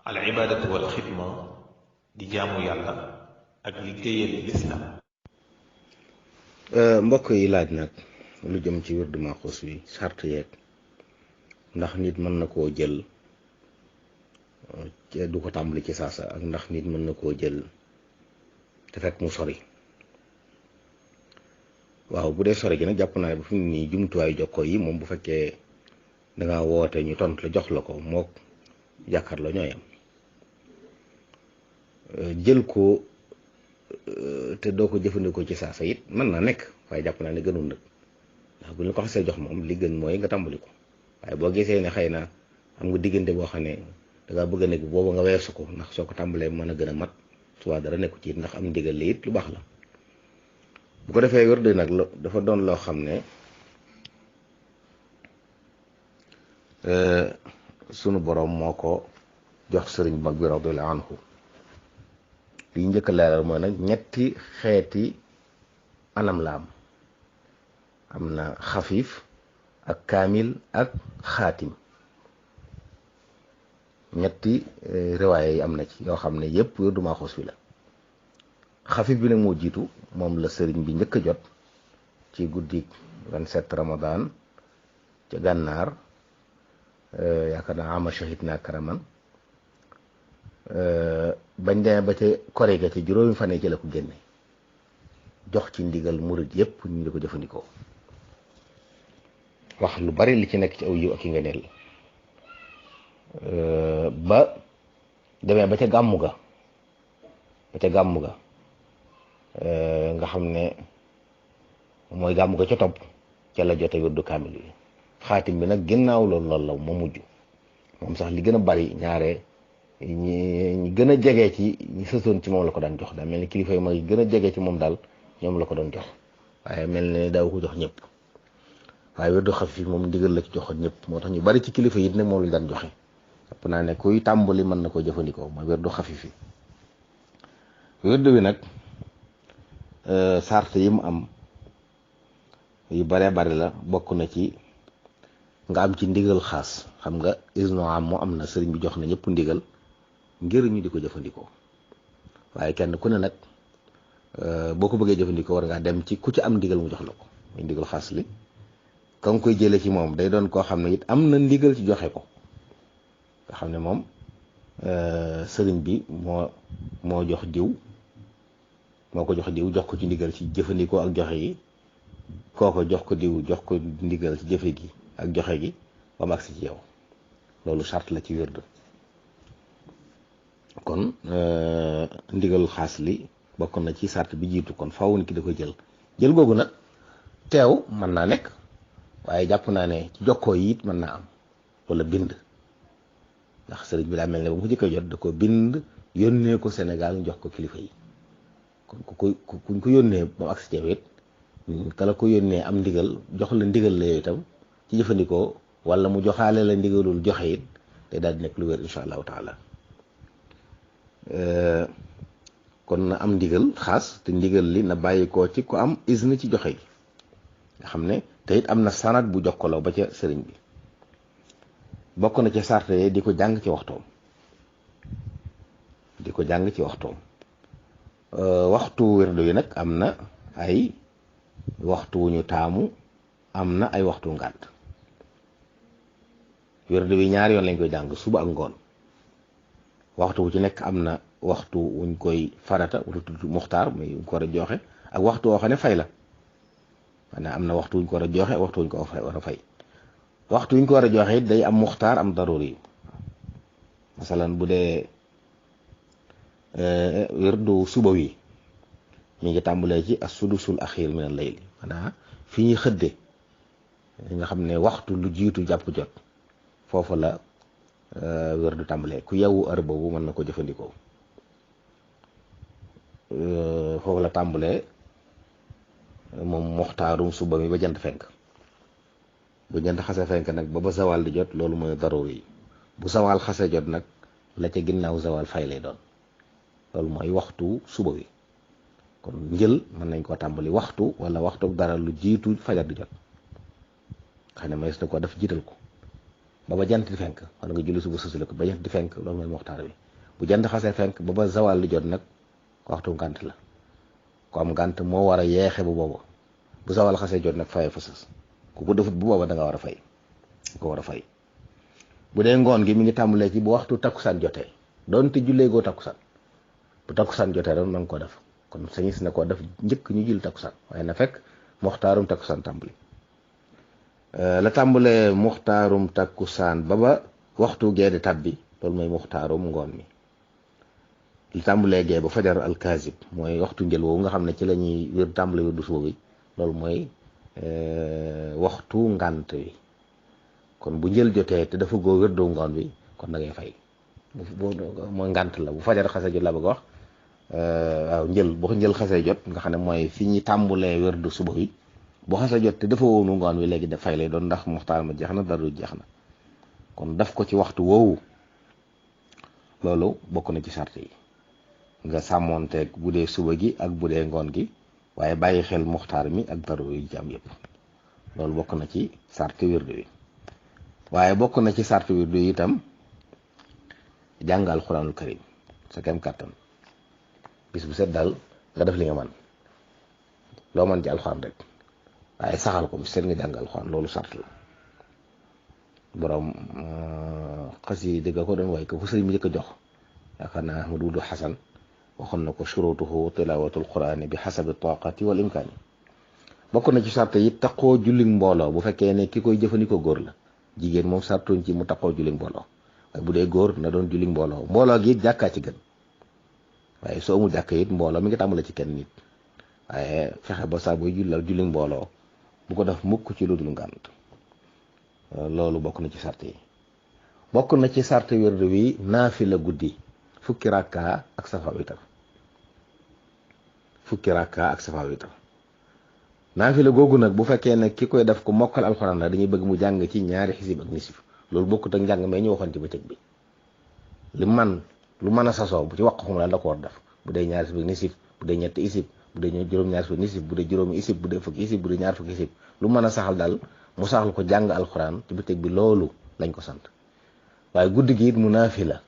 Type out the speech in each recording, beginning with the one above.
al ibaadatu wal xidma di jaamu yàlla ak liggéeyal lislaam. mbokk yi laaj nag lu jëm ci wirdu Maxuus wi sart yeeg ndax nit mën na koo jël du ko tàmbali ci saasa ak ndax nit mën na koo jël te fekk mu sori. waaw bu dee sori gi nag jàpp naa ne bu fi mu nii jumtuwaayu jokkoo yi moom bu fekkee danga woote ñu tontu la jox la ko mook jàkkaar la ñooy am jël ko te doo ko jëfandikoo ci saasa it mën na nekk waaye jàpp naa ne gënul nag ndax bu ñu ko xasee jox moom li gën mooy nga tàmbali ko waaye boo gisee ne xëy na am nga diggante boo xam ne dangaa bëgg a nekk booba nga weesu ko ndax soo ko tàmbalee mën a gën a mat suba dara nekku ci it ndax am ndigal li it lu baax la. bu ko defee wërd nag dafa doon loo xam ne sunu boroom moo ko jox sëriñ mag bi radiyallahu anhu li njëkk a leeral mooy nag ñetti xeeti anam la am na xafiif ak kaamil ak xaatim ñetti riwaaya yi am na ci yoo xam ne yépp wërdu Maxuus wi la. xafif bi nag moo jiitu moom la sëriñ bi njëkk a jot ci guddi 27 Ramadan ca gànnaar yaakaar naa ama shahid naa karaman bañ demee ba ca koré ga ci juróomi fan yi ci la ko génne jox ci ndigal murid yépp ñu di ko jëfandikoo wax lu bari li ci nekk ci aw yiw ak yi nga neel ba demee ba ca gàmmu ga nga xam ne mooy gàmmu ga ca topp ca la jote wirdu kaamil bi xaatim bi nag ginnaaw loolu la ma mujj moom sax li gën a bari ñaare ñi gën a jege ci ñi sësoon ci moom la ko daan jox daa mel ni kilifa yi mag yi gën a jege ci moom daal ñoom la ko doon jox waaye mel ne daaw ko jox ñëpp waaye wirdu xafiif moom ndigal la ci joxoon ñëpp moo tax ñu bari ci kilifa yi nag moom lañ daan joxe jàpp naa ne kuy tàmbali mën na ko jëfandikoo mooy wirdu xafiif yi wirdu wi nag sart yi mu am yu bare bari la bokk na ci nga am ci ndigal xaas xam nga isno am moo am na sëriñ bi jox na ñëpp ndigal ngir ñu di ko jëfandikoo waaye kenn ku ne nag boo ko bëggee jëfandikoo war ngaa dem ci ku ci am ndigal mu jox la ko muy ndigal xaas li ka nga koy jëlee ci moom day doon koo xam ne it am na ndigal ci joxe ko nga xam ne moom sëriñ bi moo jox diw moo ko jox diw jox ko ci ndigal ci jëfandikoo ak joxe gi kooko jox ko diw jox ko ndigal ci jëfe gi ak joxe gi ba mu agsi ci yow loolu charte la ci wérd kon ndigal xaas li bokk na ci charte bi jiitu kon faaw nit ki da koy jël googu nag teew mën naa nekk waaye jàpp naa ne ci jokkoo yi it mën naa am wala bind ndax sëriñ bi daa mel ne ba mu ko jëkk a jot da ko bind yónnee ko Sénégal jox ko kilifa yi kon kuñ ko yónnee ba mu agsi ci yow it kala ko yónnee am ndigal jox la ndigal la yow itam ci jëfandikoo wala mu joxaale la ndigalul joxe it te daal di nekk lu wér insha allahu taala kon na am ndigal xaas te ndigal li na bàyyi koo ci ko am izn ci joxe gi nga xam ne te it am na sanad bu jokkaloo ba ca sëriñ bi bokk na ci sarte di ko jàng ci waxtoom waxtu wérdu yi nag am na ay waxtu wu ñu taamu am na ay waxtu ngànt wérdu wi ñaari yoon lañ koy jàng suba ak ngoon waxtu wu ci nekk am na waxtu wuñ koy farata wala tudd muxtaar muy wuñ ko war a joxe ak waxtu woo xam ne fay la maanaam am na waxtu wuñ ko war a joxe waxtu wuñ ko war a fay waxtu wuñ ko war a joxe it day am muxtaar am daruri masalan bu dee wirdu suba wi mi ngi tàmbalee ci as-sudusul axiir min al-layl maanaam fi ñuy xëdde nga xam ne waxtu lu jiitu jàpp jot foofu la wirdu tàmbalee ku yeewu heure boobu mën na ko jëfandikoo foofu la tàmbalee moom muxtaarum suba mi ba jant fenk bu jant xase fenk nag ba zawal di jot loolu mooy daruri bu zawal xase jot nag la ca ginnaaw zawal fay lay doon loolu mooy waxtu suba wi kon njël mën nañ koo tàmbali waxtu wala waxtu dara lu jiitu fajar di jot xam ne mays na ko daf jiital ko ba jant di fenk, wala nga julli suba sësale ko ba jant di fenk, loolu mooy muxtaar bi. bu jant xasee fenk ba zawal li jot nag waxtu ngànt la. ko am ngànt moo war a yeexe bu booba bu zawal xasee jot nag fayee fa sës ku ko defut bu booba da nga war a fay ko war a fay. bu dee ngoon gi mi ngi tàmbalee ci bu waxtu takkusaan jotee doonte jullee goo takkusaan, bu takkusaan jotee rek na nga ko def, kon sañis na koo def njëkk ñu jul takkusaan, waaye na fekk muxtaarum takkusaan tàmbali. la tàmbalee muxtaarum takkusaan ba waxtu gee di tàbbi loolu mooy muxtaarum ngoon mi. li tàmbalee gee ba fajar alkaasib mooy waxtu njël woowu nga xam ne ci la ñuy wér tàmbale wér du suba bi, loolu mooy waxtu ngànt wi. kon bu njël jotee te dafa goo wér du ngoon bi kon da ngay fay mooy ngànt la. bu fajar xasee jot la bëgg wax waaw njël bu njël xasee jot nga xam ne mooy fi ñuy tàmbalee wér du suba bi, bu xasee jot te dafa woonu ngoon wi léegi da fay lay doon ndax muxtaar ma jeex na dara du jeex na. kon daf ko ci waxtu woowu loolu bokk na ci sart yi nga sàmmoonteeg bu dee suba gi ak bu dee ngoon gi, waaye bàyyi xel muxtaar mi ak daru yi ci am yëpp. loolu bokk na ci sarti wirdu wi. waaye bokk na ci sarti wirdu yi itam jàng alxuraanul karim sa kem kàttan, bis bu set daal nga def li nga man loo man ci alxuraan rek, waaye saxal ko bis set nga jàng alxuraan, loolu sart la. borom xas yi dëgg ko doon way ko fu sëriñ bi njëkk a jox yaakaar naa Ahmadu Wudu Xasan waxoon na ko shurutuhu tilawatul qur'ani bi xasabi taqati wal imkaani. bokk na ci sart yi taqoo julli mbooloo, bu fekkee ne ki koy jëfandikoo góor la. jigéen moom sartuñ ci mu taqoo julli mbooloo, waaye bu dee góor na doon julli mbooloo. mbooloo gi it jàkkaa ci gën, waaye soo amul jàkka it mbooloo mi ngi tàmbale ci kenn nit, waaye fexe ba saa booy julli mbooloo bu ko def mukk ci lu dul ngànt. loolu bokk na ci sart yi. bokk na ci sart wirdu wi naafila guddi fukki rakka ak safa witar. naafila googu nag bu fekkee ne ki koy def ko mokkal alxuraan la dañuy bëgg mu jàng ci ñaari xisib ak nisif. loolu bokkut ak njàng mais ñu waxoon ci bëccëg bi. lu mën a sasoo bu ci wax xum la da ko war def, bu dee ñaari xisib ak nisif, bu dee ñetti isib, bu dee juróom-ñaari xisib nisif, bu dee juróomi isib, bu dee fukki isib, bu dee ñaar fukki isib, lu mën a saxal daal mu saxal ko jàng alxuraan ci bëccëg bi, loolu lañ ko sant. waaye guddi gi it mu naafila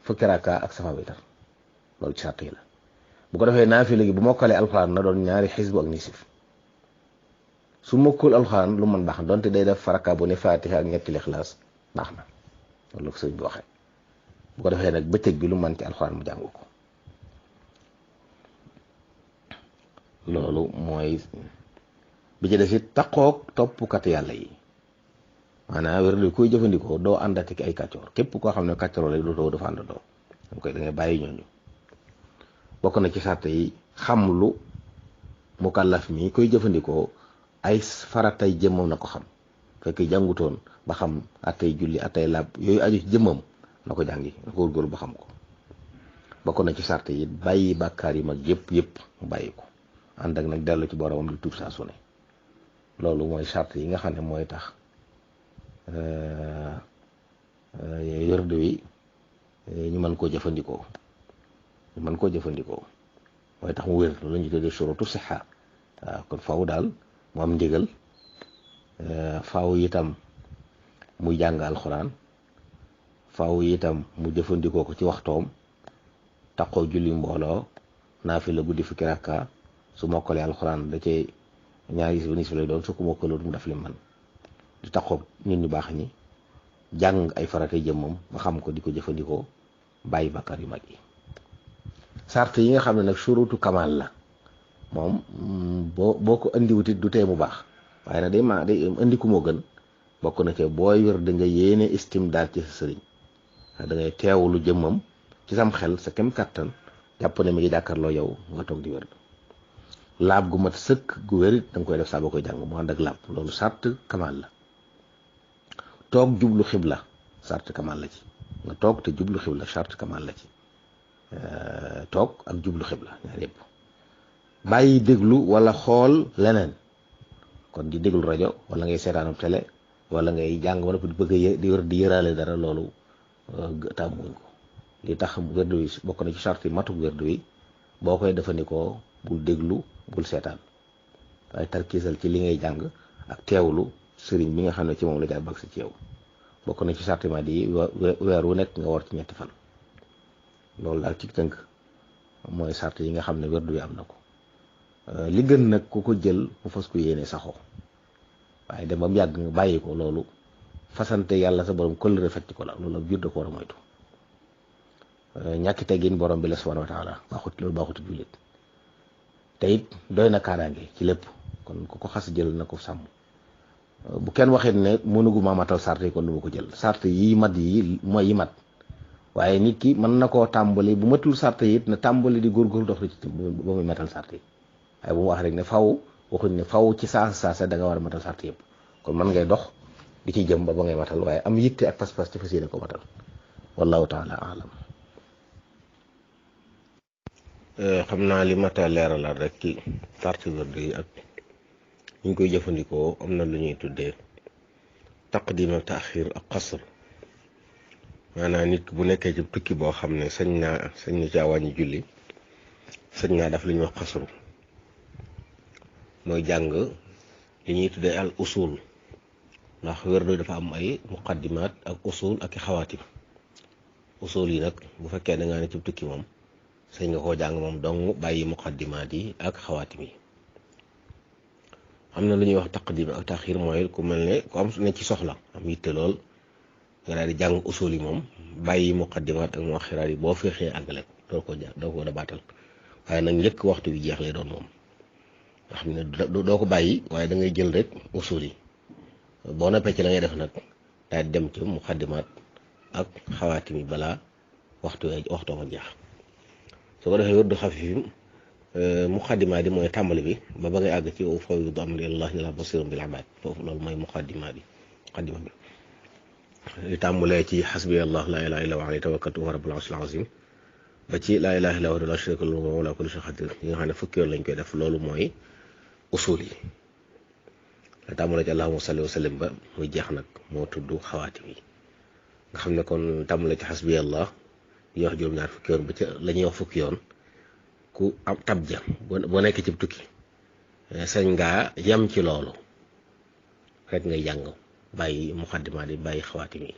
fukki rakka ak safa witar, loolu ci sart yi la. bu ko defee naafila gi bu mokkalee alxuraan na doon ñaari xisbu ak nisif. su mokkul alxuraan lu mën baax na, donte day def faraka bu ne faatiha ak ñetti lixlaas baax na, loolu la ko sëñ bi waxee. bu ko defee nag bëccëg bi lu mën ci alxuraan mu jàng ko. loolu mooy bi ci des it taqoog toppkat yàlla yi, maanaam wér li koy jëfandikoo doo àndati ay kàccoor. képp koo xam ne kàccoor rek dootoo dafa àndandoo, da ngay bàyyi ñooñu. bokk na ci sàrt yi xam lu mukallaf mi koy jëfandikoo ay faratay jëmmam na ko xam. fekk jàngutoon ba xam atay julli atay làbb yooyu aju ci jëmmam na ko jàngi, na ko góorgóorlu ba xam ko. bokk na ci sàrt yi bàyyi bàkkaar yi mag yëpp mu bàyyi ko, ànd ak nag dellu ci boromam di tuub saa su ne. loolu mooy sàrt yi nga xam ne mooy tax wérdu wi ñu mën koo jëfandikoo. mooy tax mu wér, loolu la ñuy tuddee shurutu sixa. waaw kon faaw daal mu am ndigal, faaw itam muy jàng alxuraan, faaw itam mu jëfandikoo ko ci waxtoom, taqoo julli mbooloo, naafila guddi fukki rakka, su mokkalee alxuraan da cee ñaari gis ba nis lay doon, su ko mokkalut mu def li man di taqoo nit ñu baax ñi, jàng ay faratay jëmmam ba xam ko di ko jëfandikoo, bàyyi bàkkaar yu mag yi. sart yi nga xam ne nag surutu kamal la moom boo ko indiwutit du tee mu baax, waaye nag day indi ku moo gën. bokk na ca booy wér da nga yéene istimdaad ci sa sëriñ, da ngay teewlu jëmmam ci sam xel sa kem kàttan, jàpp ne mi ngi jàkkaarloo yow nga toog di wér. laab gu mat sëkk gu wérit da nga koy def saa boo koy jàng mu ànd ak laab, loolu sart kamal la. toog jublu xibla sart kamal la ci, nga toog te jublu xibla sart kamal la ci. toog ak jublu xibla ñaar yëpp. bàyyi déglu wala xool leneen, kon di déglu rajo wala ngay seetaanam télé wala ngay jàng wala di bëgg di wér di yëraale dara, loolu tàmmuñ ko. li tax wérdu wi bokk na ci charte yi matuk wérdu wi, boo koy defandikoo bul déglu bul seetaan, waaye tarkiisal ci li ngay jàng ak teewlu sëriñ bi nga xam ne ci moom la jaar bag si ci yow. bokk na ci sarti mat yi weer wu nekk nga war ci ñetti fan. loolu daal ci tënk mooy sart yi nga xam ne werdu bi am na ko. li gën nag ku ko jël mu fas ko yéene saxoo waaye dem ba mu yàgg nga bàyyi ko, loolu fasante yàlla sa borom kóllëre fecc ko la, loolu ak jur da ko war a moytu. ñàkki teggin borom bi la subhanahu wa taala baaxut, loolu baaxut jullit te it doy na kaaraange ci lépp. kon ku ko xas jël na ko sàmm. bu kenn waxee ne mënuguma matal sart yi kon du ma ko jël. sart yi mat yi mooy yi mat, waaye nit ki mën na koo tàmbali bu matul sart yi it na tàmbali di góorgóorlu dox ci ba muy matal sart yi. waaye bu mu wax rek ne faw, waxuñ ne faw ci saasa da nga war a matal sart yëpp. kon man ngay dox di ci jëm ba ngay matal, waaye am yitte ak pas-pas ci fas yéene ko matal. wallahu taala alam. xam naa li mata leeralal rek ci sart wërd yi ak ñu koy jëfandikoo. am na lu ñuy tuddee taqdim ak taaxir ak qasr. maanaam nit bu nekkee ci tukki boo xam ne sañ na caa wàññi julli, sañ naa def lu ñuy wax qasru, mooy jàng li ñuy tuddee al usul. ndax wërd dafa am ay muqaddimaat ak usul ak i xawaatim. usul yi nag bu fekkee da ngaa ne ci tukki moom sañ nga koo jàng moom dong, bàyyi muqaddimaat yi ak xawaatim yi. am na lu ñuy wax taqdim ak taxir, mooy ku mel ne ku am ne ci soxla am yitte lool nga daal di jàng usul yi moom, bàyyi muqaddimaat ak muaxiraat yi boo feexee àggale ko doo ko dabaatal. waaye nag njëkk waxtu bi jeex lay doon moom nga xam ne doo ko bàyyi, waaye da ngay jël rek usul yi. boo noppee ci la ngay def nag daal di dem ci muqaddimaat ak xawaatim yi balaa waxtoo ma jeex. su ko defee wërdu xafiif muqaddimaat yi mooy tàmbali bi ba ngay àgg ci ufawwidu amri ilallaahi illaa basiirun bil ibaad. foofu loolu mooy muqaddima bi. li tàmbalee ci xasbi allah laa ilaaha illaa huwa alayhi tawakkaltu wa huwa rabbul arshil aziim ba ci laa ilaaha illaa huwa laa shariika lahu wa huwa alaa kulli shay'in qadiir yi nga xam ne fukki yoon lañ koy def. loolu mooy usul yi. la tàmbalee ci allahumma salli wa sallim ba muy jeex nag moo tudd xawaatim yi. nga xam ne kon tàmbalee ci xasbi allah di wax juróom-ñaar fukki yoon ba ca la ñuy wax fukki yoon. ku am tab ja boo nekk ci tukki sañ ngaa yem ci loolu rek ngay jàng, bàyyi muqaddimaat yi, bàyyi xawaatim yi.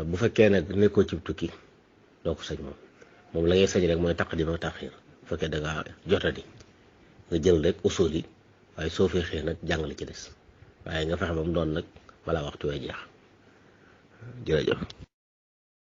bu fekkee nag nekkoo ci tukki doo ko sañ moom la ngay sañ rek mooy taqdim ak taxiir. bu fekkee da ngaa jotadi nga jël rek usul yi, waaye soo feexee nag jàng la ci des, waaye nga fexe ba mu doon nag balaa waxtu wee jeex. jërëjëf.